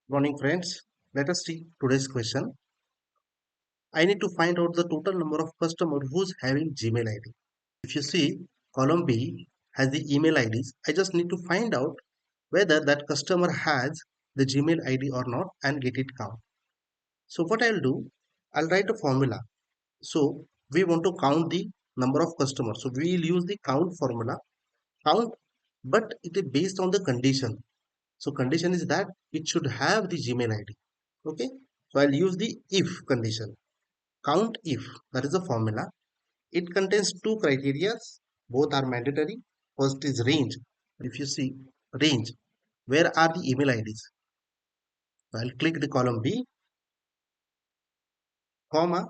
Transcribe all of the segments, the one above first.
Morning friends, let us see today's question. I need to find out the total number of customers who's having Gmail ID. If you see column B has the email IDs, I just need to find out whether that customer has the Gmail ID or not and get it count. So what I'll do, I'll write a formula. So we want to count the number of customers. So we will use the count formula, count, but it is based on the condition. So condition is that it should have the Gmail ID. Okay. So I'll use the if condition. Count if, that is the formula. It contains two criteria. Both are mandatory. First is range. If you see range, where are the email IDs? So I'll click the column B, comma,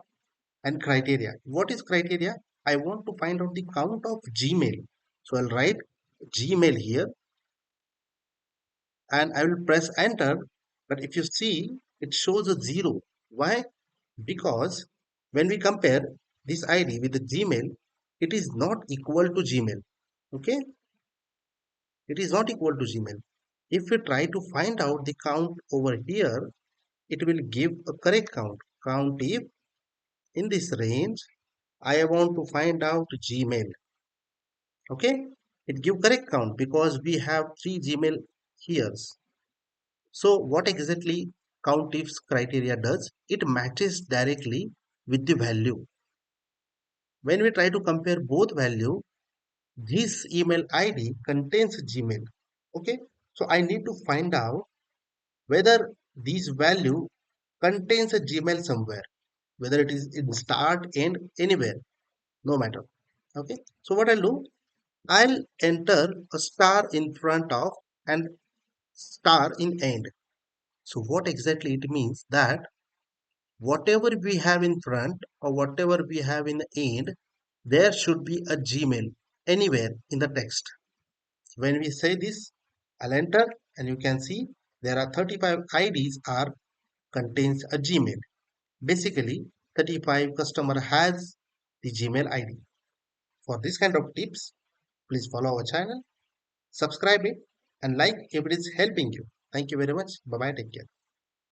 and criteria. What is criteria? I want to find out the count of Gmail. So I'll write Gmail here and I will press enter. But if you see, it shows a zero. Why? Because when we compare this ID with the Gmail, it is not equal to Gmail. Okay, it is not equal to Gmail. If we try to find out the count over here, it will give a correct count. Count if in this range, I want to find out Gmail. Okay, it give correct count because we have three Gmail here. So what exactly count ifs criteria does? It matches directly with the value. When we try to compare both value, this email ID contains Gmail. Okay, so I need to find out whether this value contains a Gmail somewhere, whether it is in start, end, anywhere, no matter. Okay, so what I'll do, I'll enter a star in front of and star in end. So what exactly it means that whatever we have in front or whatever we have in the end, there should be a Gmail anywhere in the text. When we say this, I'll enter and you can see there are 35 IDs are contains a Gmail. Basically, 35 customer has the Gmail ID. For this kind of tips, please follow our channel, subscribe it and like if it is helping you. Thank you very much. Bye bye. Take care.